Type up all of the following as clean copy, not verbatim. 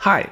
Hi!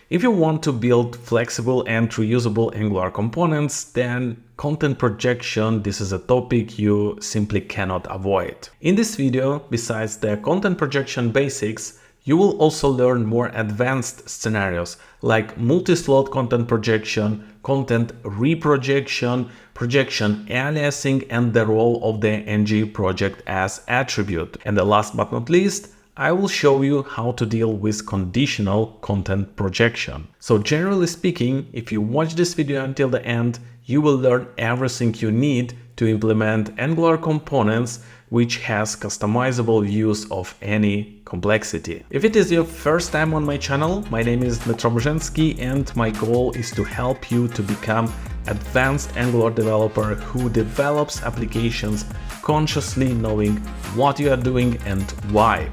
If you want to build flexible and reusable Angular components, then content projection, this is a topic you simply cannot avoid. In this video, besides the content projection basics, you will also learn more advanced scenarios like multi-slot content projection, content reprojection, projection aliasing, and the role of the ngProjectAs attribute. And the last but not least, I will show you how to deal with conditional content projection. So generally speaking, if you watch this video until the end, you will learn everything you need to implement Angular components which has customizable views of any complexity. If it is your first time on my channel, my name is Dmytro and my goal is to help you to become advanced Angular developer who develops applications consciously knowing what you are doing and why.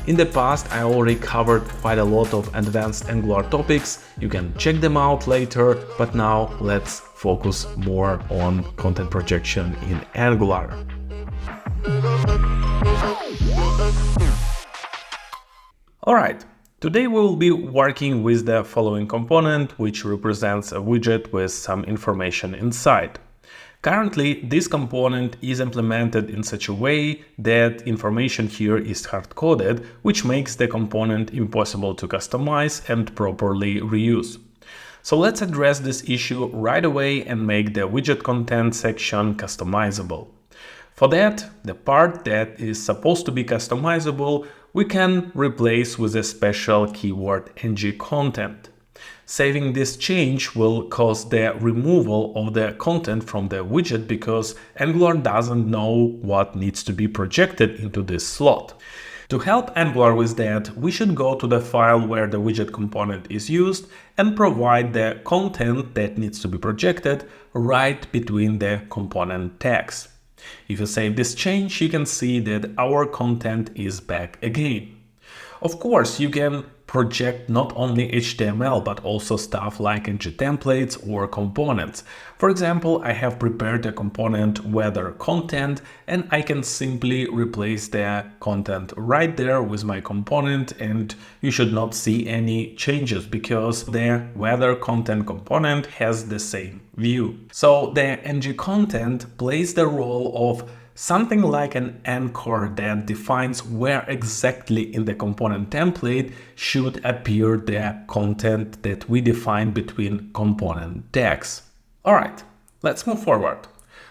In the past, I already covered quite a lot of advanced Angular topics. You can check them out later, but now let's focus more on content projection in Angular. Alright, today we will be working with the following component, which represents a widget with some information inside. Currently, this component is implemented in such a way that information here is hard-coded, which makes the component impossible to customize and properly reuse. So let's address this issue right away and make the widget content section customizable. For that, the part that is supposed to be customizable, we can replace with a special keyword ngContent. Saving this change will cause the removal of the content from the widget because Angular doesn't know what needs to be projected into this slot. To help Angular with that, we should go to the file where the widget component is used and provide the content that needs to be projected right between the component tags. If you save this change, you can see that our content is back again. Of course, you can project not only HTML but also stuff like ngTemplates or components. For example, I have prepared a component weather content and I can simply replace the content right there with my component, and you should not see any changes because the weather content component has the same view. So the ngContent plays the role of something like an anchor that defines where exactly in the component template should appear the content that we define between component tags. Alright, let's move forward.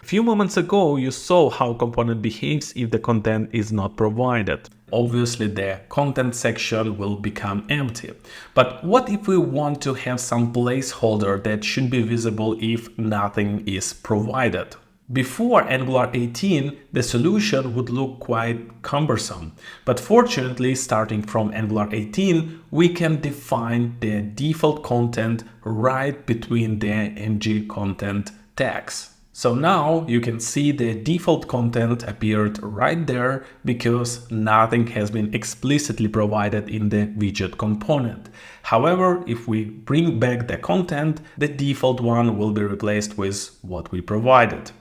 A few moments ago, you saw how component behaves if the content is not provided. Obviously, the content section will become empty. But what if we want to have some placeholder that should be visible if nothing is provided? Before Angular 18, the solution would look quite cumbersome, but fortunately, starting from Angular 18, we can define the default content right between the ngContent tags. So now you can see the default content appeared right there because nothing has been explicitly provided in the widget component. However, if we bring back the content, the default one will be replaced with what we provided.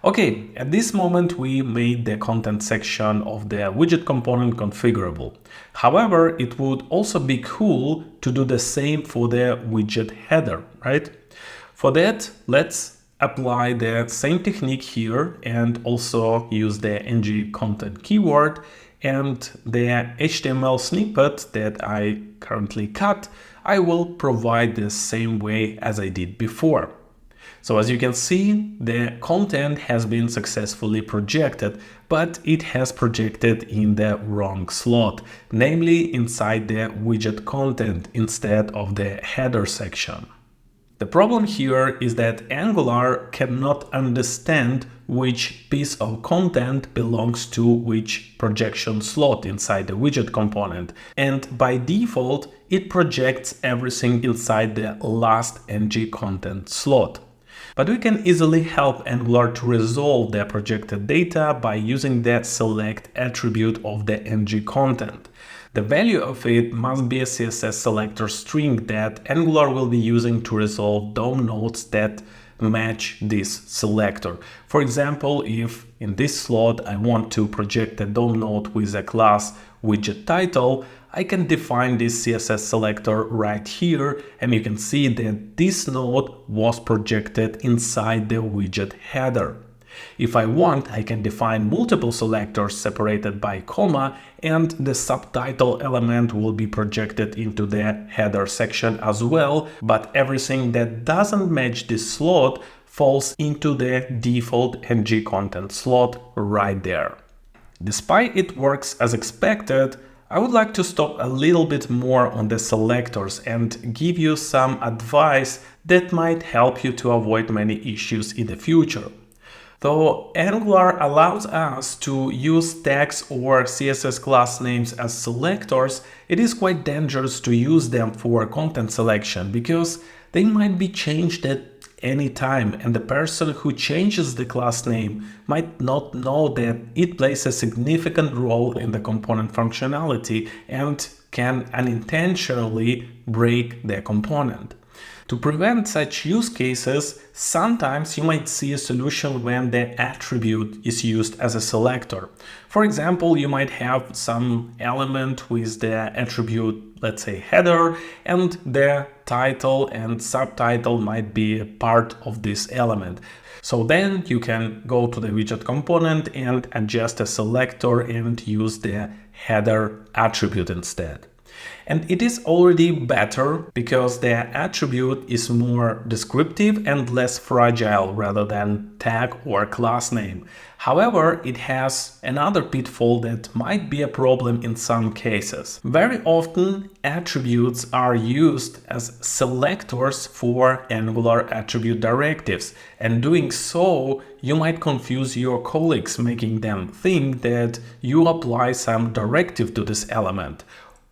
Okay, at this moment we made the content section of the widget component configurable. However, it would also be cool to do the same for the widget header, right? For that, let's apply the same technique here and also use the ngContent keyword, and the HTML snippet that I currently cut, I will provide the same way as I did before. So as you can see, the content has been successfully projected, but it has projected in the wrong slot, namely inside the widget content instead of the header section. The problem here is that Angular cannot understand which piece of content belongs to which projection slot inside the widget component, and by default, it projects everything inside the last ngContent slot. But we can easily help Angular to resolve the projected data by using the select attribute of the ngContent. The value of it must be a CSS selector string that Angular will be using to resolve DOM nodes that match this selector. For example, if in this slot I want to project a DOM node with a class widget title, I can define this CSS selector right here, and you can see that this node was projected inside the widget header. If I want, I can define multiple selectors separated by comma, and the subtitle element will be projected into the header section as well, but everything that doesn't match this slot falls into the default NgContent slot right there. Despite it works as expected, I would like to stop a little bit more on the selectors and give you some advice that might help you to avoid many issues in the future. Though Angular allows us to use tags or CSS class names as selectors, it is quite dangerous to use them for content selection because they might be changed at any time, and the person who changes the class name might not know that it plays a significant role in the component functionality and can unintentionally break the component. To prevent such use cases, sometimes you might see a solution when the attribute is used as a selector. For example, you might have some element with the attribute, let's say header, and the title and subtitle might be a part of this element. So then you can go to the widget component and adjust a selector and use the header attribute instead. And it is already better because the attribute is more descriptive and less fragile rather than tag or class name. However, it has another pitfall that might be a problem in some cases. Very often, attributes are used as selectors for Angular attribute directives, and doing so, you might confuse your colleagues, making them think that you apply some directive to this element.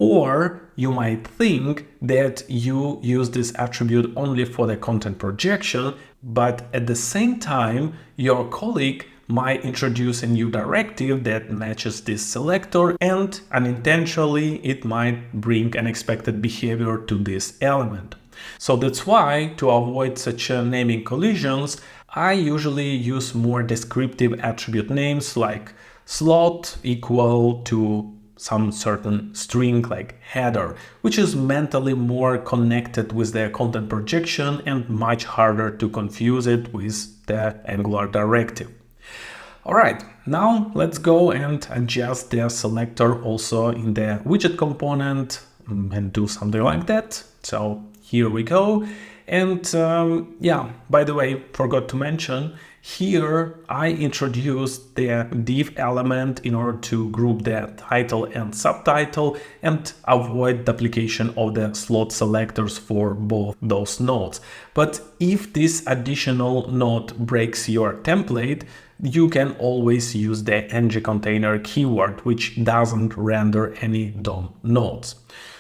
Or you might think that you use this attribute only for the content projection, but at the same time, your colleague might introduce a new directive that matches this selector, and unintentionally it might bring unexpected behavior to this element. So that's why, to avoid such naming collisions, I usually use more descriptive attribute names like slot equal to some certain string like header, which is mentally more connected with the content projection and much harder to confuse it with the Angular directive. Alright, now let's go and adjust the selector also in the widget component and do something like that. So here we go. And yeah, by the way, forgot to mention, here I introduced the div element in order to group the title and subtitle and avoid duplication of the slot selectors for both those nodes. But if this additional node breaks your template, you can always use the ngContainer keyword, which doesn't render any DOM nodes.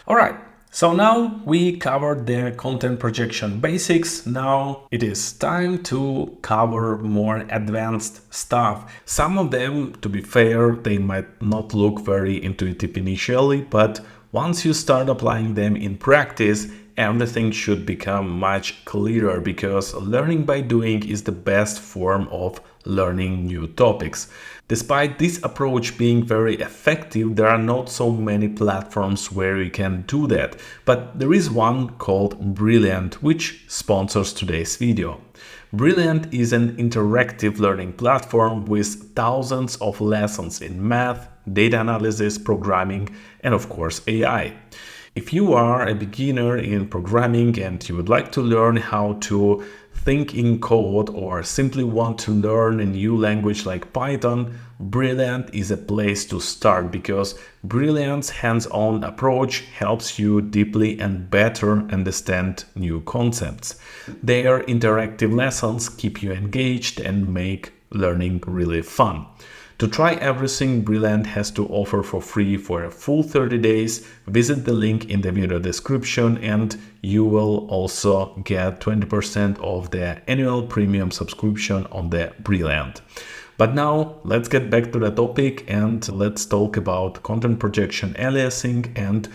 Alright. So now we covered the content projection basics. Now it is time to cover more advanced stuff. Some of them, to be fair, they might not look very intuitive initially, but once you start applying them in practice, everything should become much clearer because learning by doing is the best form of learning new topics. Despite this approach being very effective, there are not so many platforms where you can do that, but there is one called Brilliant, which sponsors today's video. Brilliant is an interactive learning platform with thousands of lessons in math, data analysis, programming, and of course AI. If you are a beginner in programming and you would like to learn how to think in code or simply want to learn a new language like Python, Brilliant is a place to start because Brilliant's hands-on approach helps you deeply and better understand new concepts. Their interactive lessons keep you engaged and make learning really fun. To try everything Brilliant has to offer for free for a full 30 days, visit the link in the video description and you will also get 20% of the annual premium subscription on the Brilliant. But now let's get back to the topic and let's talk about content projection aliasing and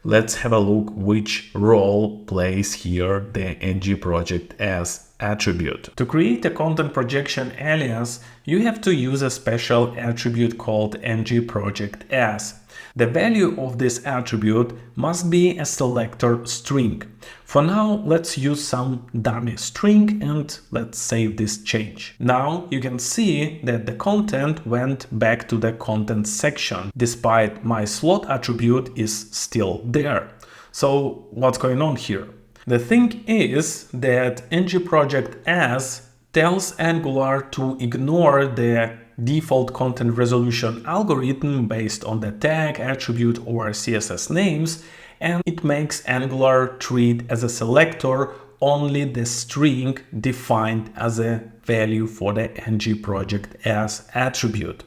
let's have a look which role plays here the ngProjectAs attribute. To create a content projection alias, you have to use a special attribute called ngProjectAs. The value of this attribute must be a selector string. For now, let's use some dummy string and let's save this change. Now you can see that the content went back to the content section, despite my slot attribute is still there. So what's going on here? The thing is that ngProjectAs tells Angular to ignore the default content resolution algorithm based on the tag, attribute, or CSS names, and it makes Angular treat as a selector only the string defined as a value for the ngProjectAs attribute.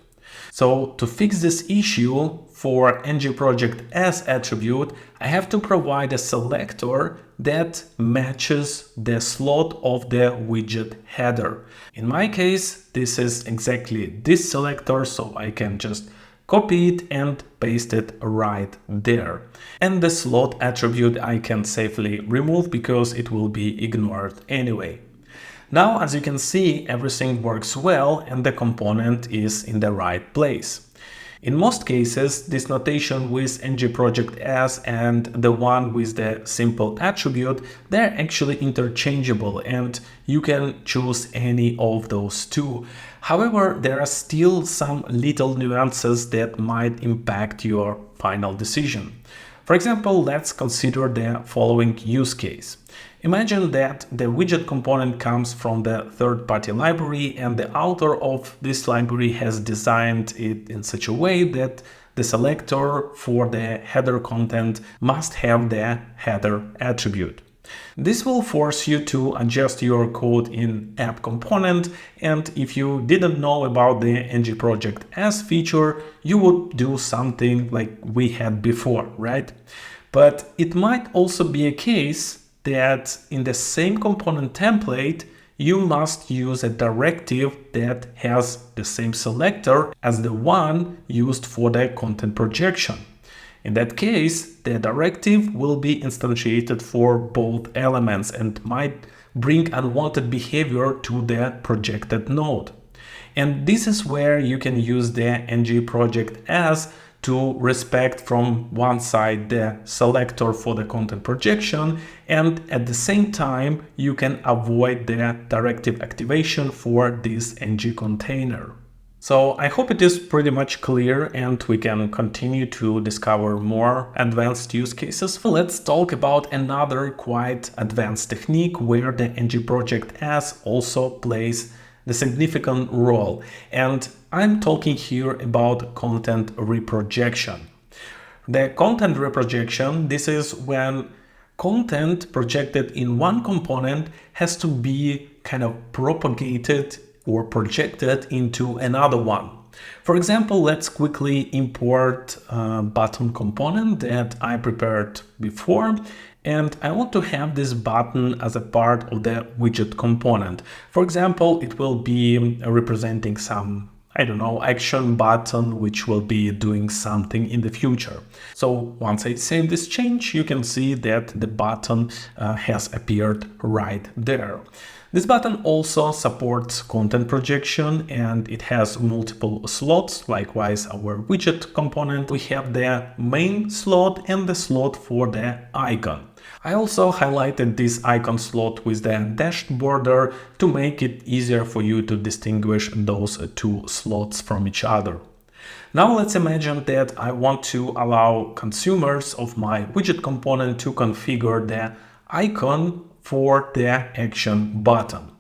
So to fix this issue for ngProjectAs attribute, I have to provide a selector that matches the slot of the widget header. In my case, this is exactly this selector, so I can just copy it and paste it right there. And the slot attribute I can safely remove because it will be ignored anyway. Now, as you can see, everything works well and the component is in the right place. In most cases, this notation with ngProjectAs and the one with the simple attribute, they're actually interchangeable and you can choose any of those two. However, there are still some little nuances that might impact your final decision. For example, let's consider the following use case. Imagine that the widget component comes from the third-party library and the author of this library has designed it in such a way that the selector for the header content must have the header attribute. This will force you to adjust your code in app component, and if you didn't know about the ngProjectAs feature, you would do something like we had before, right? But it might also be a case that in the same component template, you must use a directive that has the same selector as the one used for the content projection. In that case, the directive will be instantiated for both elements and might bring unwanted behavior to the projected node. And this is where you can use the ngProjectAs to respect from one side the selector for the content projection, and at the same time you can avoid the directive activation for this ng container. So I hope it is pretty much clear and we can continue to discover more advanced use cases. Let's talk about another quite advanced technique where the ngProjectAs also plays the significant role, and I'm talking here about content reprojection. The content reprojection, this is when content projected in one component has to be kind of propagated or projected into another one. For example, let's quickly import a button component that I prepared before, and I want to have this button as a part of the widget component. For example, it will be representing some, I don't know, action button which will be doing something in the future. So once I save this change, you can see that the button has appeared right there. This button also supports content projection and it has multiple slots. Likewise, our widget component, we have the main slot and the slot for the icon. I also highlighted this icon slot with the dashed border to make it easier for you to distinguish those two slots from each other. Now let's imagine that I want to allow consumers of my widget component to configure the icon for the action button.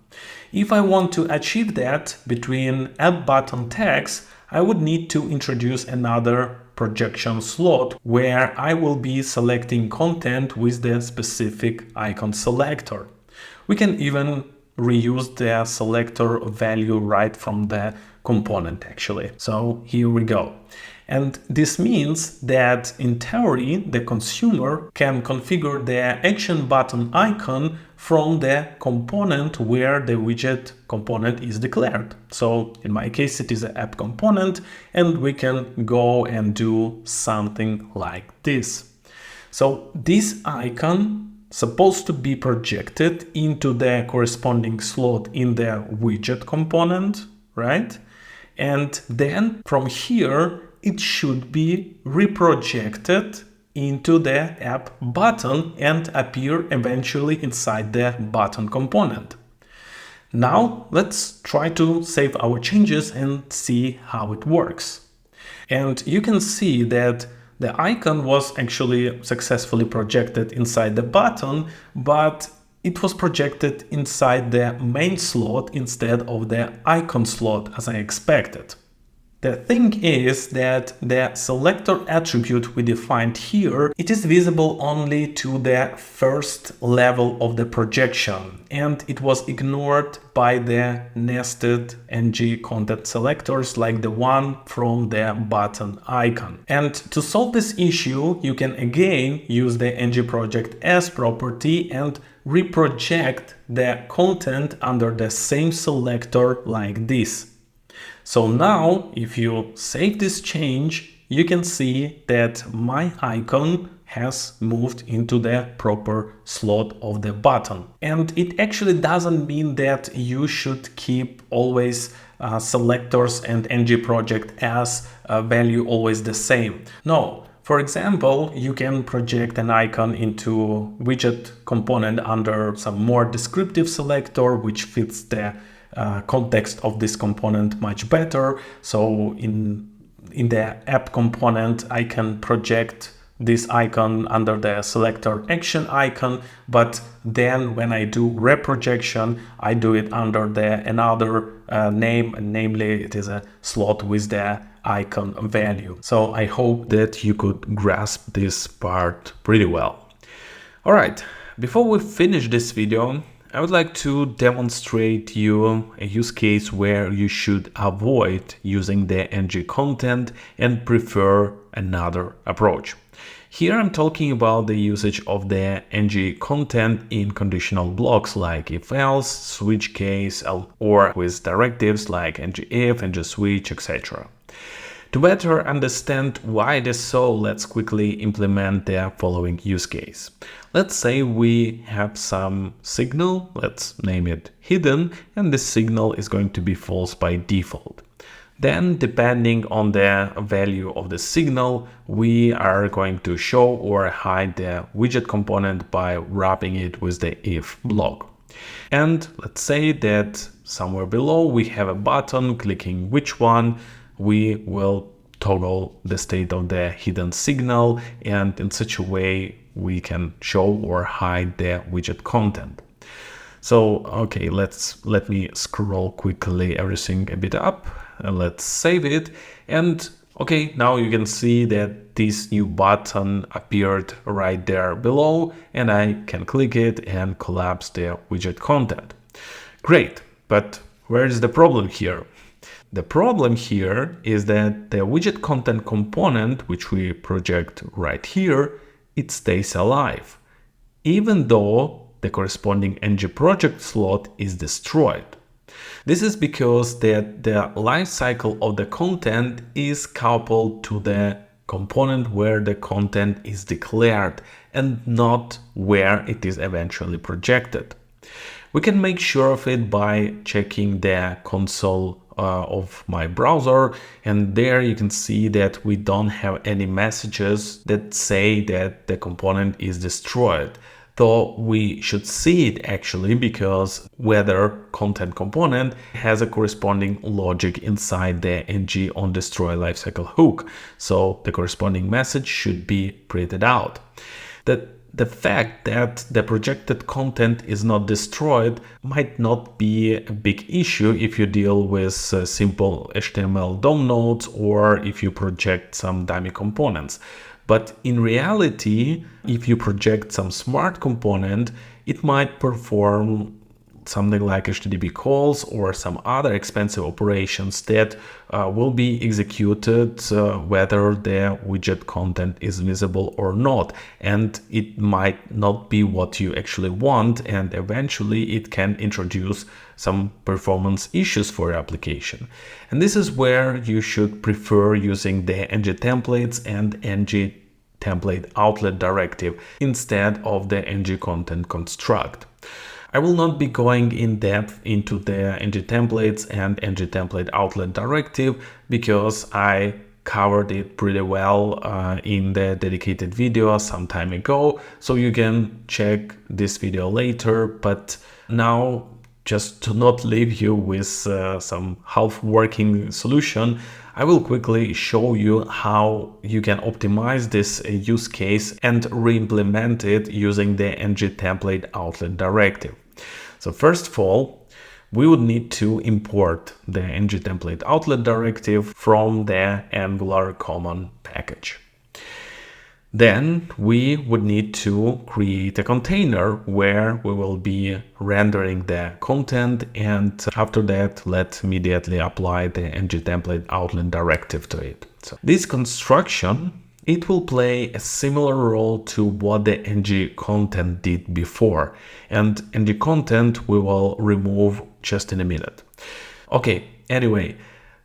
If I want to achieve that between add button tags, I would need to introduce another projection slot where I will be selecting content with the specific icon selector. We can even reuse the selector value right from the component actually. So here we go. And this means that in theory, the consumer can configure the action button icon from the component where the widget component is declared. So in my case, it is an app component, and we can go and do something like this. So this icon supposed to be projected into the corresponding slot in the widget component, right? And then from here, it should be reprojected into the app button and appear eventually inside the button component. Now let's try to save our changes and see how it works. And you can see that the icon was actually successfully projected inside the button, but it was projected inside the main slot instead of the icon slot as I expected. The thing is that the selector attribute we defined here, it is visible only to the first level of the projection, and it was ignored by the nested ngContent selectors like the one from the button icon. And to solve this issue, you can again use the ngProjectAs property and reproject the content under the same selector like this. So now, if you save this change, you can see that my icon has moved into the proper slot of the button. And it actually doesn't mean that you should keep always selectors and ngProjectAs value always the same. No. For example, you can project an icon into widget component under some more descriptive selector, which fits the context of this component much better. So in the app component, I can project this icon under the selector action icon, but then when I do reprojection, I do it under another name, namely it is a slot with the icon value. So I hope that you could grasp this part pretty well. All right, before we finish this video, I would like to demonstrate you a use case where you should avoid using the NgContent and prefer another approach. Here I'm talking about the usage of the NgContent in conditional blocks like if-else, switch case, or with directives like ngIf, ngSwitch, etc. To better understand why it is so, let's quickly implement the following use case. Let's say we have some signal, let's name it hidden, and this signal is going to be false by default. Then, depending on the value of the signal, we are going to show or hide the widget component by wrapping it with the if block. And let's say that somewhere below we have a button, clicking which one, we will toggle the state of the hidden signal, and in such a way we can show or hide the widget content. So, okay, let me scroll quickly everything a bit up and let's save it. And okay, now you can see that this new button appeared right there below, and I can click it and collapse the widget content. Great, but where is the problem here? The problem here is that the widget content component, which we project right here, it stays alive, even though the corresponding ngProject slot is destroyed. This is because the life cycle of the content is coupled to the component where the content is declared and not where it is eventually projected. We can make sure of it by checking the console of my browser, and there you can see that we don't have any messages that say that the component is destroyed, though we should see it actually, because whether content component has a corresponding logic inside the ngOnDestroy lifecycle hook, so the corresponding message should be printed out. The fact that the projected content is not destroyed might not be a big issue if you deal with simple HTML DOM nodes or if you project some dummy components. But in reality, if you project some smart component, it might perform something like HTTP calls or some other expensive operations that will be executed whether the widget content is visible or not. And it might not be what you actually want, and eventually it can introduce some performance issues for your application. And this is where you should prefer using the ngTemplates and ngTemplate outlet directive instead of the ngContent construct. I will not be going in depth into the ngTemplates and ngTemplate outlet directive because I covered it pretty well in the dedicated video some time ago, so you can check this video later. But now, just to not leave you with some half-working solution, I will quickly show you how you can optimize this use case and re-implement it using the ngTemplate outlet directive. So first of all, we would need to import the ngTemplate outlet directive from the Angular common package. Then we would need to create a container where we will be rendering the content, and after that, let's immediately apply the ngTemplate outlet directive to it. So this construction, it will play a similar role to what the ngContent did before, and ngContent we will remove just in a minute. Okay, anyway,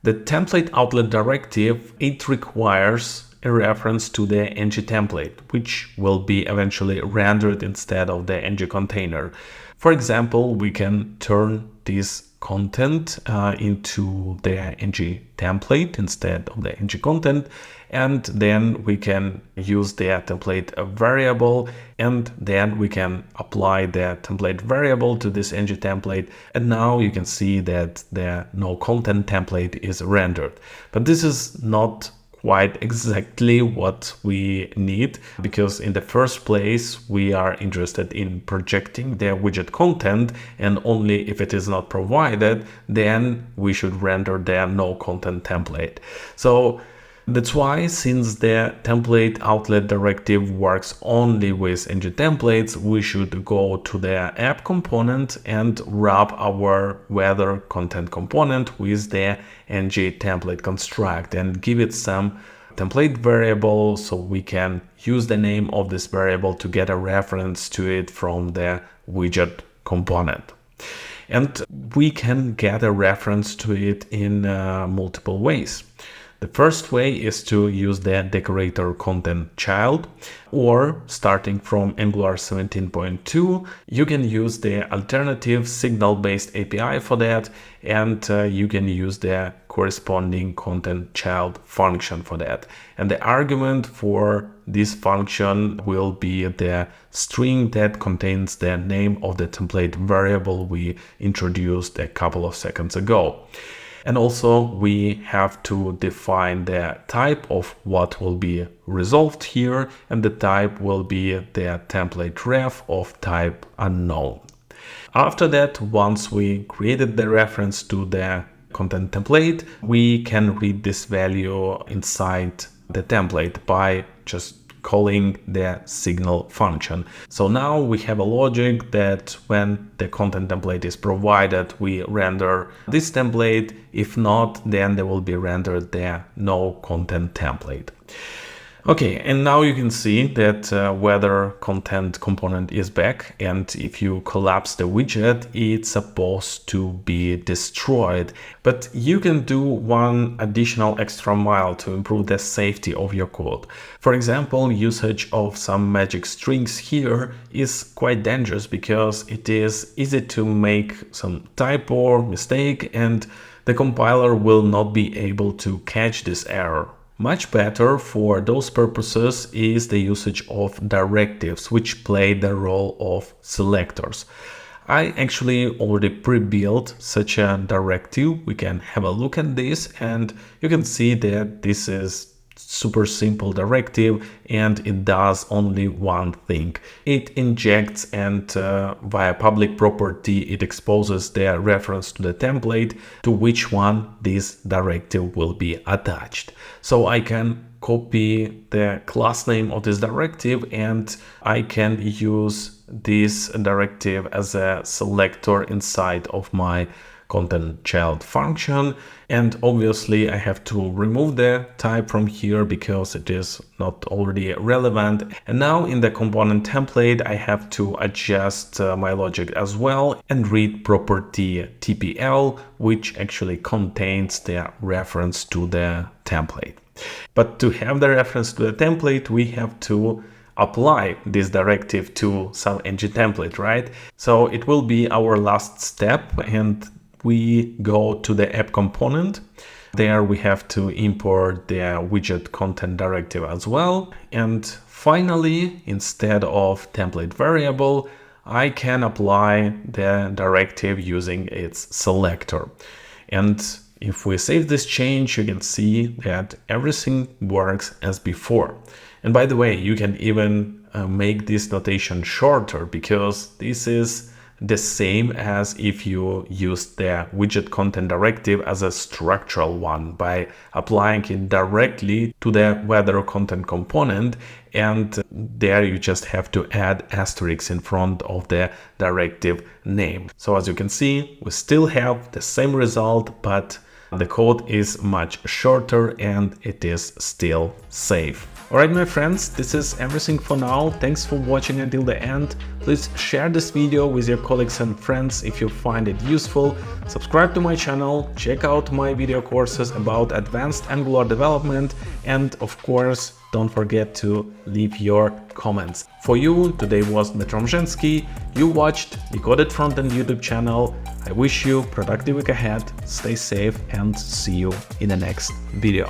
the template outlet directive, it requires a reference to the ngTemplate, which will be eventually rendered instead of the ngContainer. For example, we can turn this content into the ngTemplate instead of the ngContent, and then we can use the template variable, and then we can apply the template variable to this ngTemplate, and now you can see that the noContent template is rendered. But this is not quite exactly what we need, because in the first place we are interested in projecting the widget content, and only if it is not provided, then we should render the noContent template. So that's why, since the template outlet directive works only with ngTemplates, we should go to the app component and wrap our weather content component with the ngTemplate construct and give it some template variable, so we can use the name of this variable to get a reference to it from the widget component. And we can get a reference to it in multiple ways. The first way is to use the decorator content child, or starting from Angular 17.2, you can use the alternative signal-based API for that, and you can use the corresponding content child function for that. And the argument for this function will be the string that contains the name of the template variable we introduced a couple of seconds ago. And also we have to define the type of what will be resolved here, and the type will be the template ref of type unknown. After that, once we created the reference to the content template, we can read this value inside the template by just calling the signal function. So now we have a logic that when the content template is provided, we render this template. If not, then there will be rendered the noContent template. Okay, and now you can see that weather content component is back, and if you collapse the widget, it's supposed to be destroyed. But you can do one additional extra mile to improve the safety of your code. For example, usage of some magic strings here is quite dangerous, because it is easy to make some typo or mistake, and the compiler will not be able to catch this error. Much better for those purposes is the usage of directives, which play the role of selectors. I actually already pre-built such a directive. We can have a look at this, and you can see that this is super simple directive, and it does only one thing. It injects, and via public property it exposes the reference to the template to which one this directive will be attached. So I can copy the class name of this directive, and I can use this directive as a selector inside of my content child function. And obviously I have to remove the type from here because it is not already relevant. And now in the component template, I have to adjust my logic as well and read property TPL, which actually contains the reference to the template. But to have the reference to the template, we have to apply this directive to some ngTemplate, right? So it will be our last step, and we go to the app component. There we have to import the widget content directive as well. And finally, instead of template variable, I can apply the directive using its selector. And if we save this change, you can see that everything works as before. And by the way, you can even make this notation shorter, because this is the same as if you used the widget content directive as a structural one by applying it directly to the weather content component, and there you just have to add asterisks in front of the directive name. So as you can see, we still have the same result, but the code is much shorter and it is still safe. Alright my friends, this is everything for now. Thanks for watching until the end. Please share this video with your colleagues and friends if you find it useful. Subscribe to my channel, check out my video courses about advanced Angular development, and of course, don't forget to leave your comments. For you, today was Dmitry Romzhensky. You watched Decoded Frontend YouTube channel. I wish you productive week ahead, stay safe, and see you in the next video.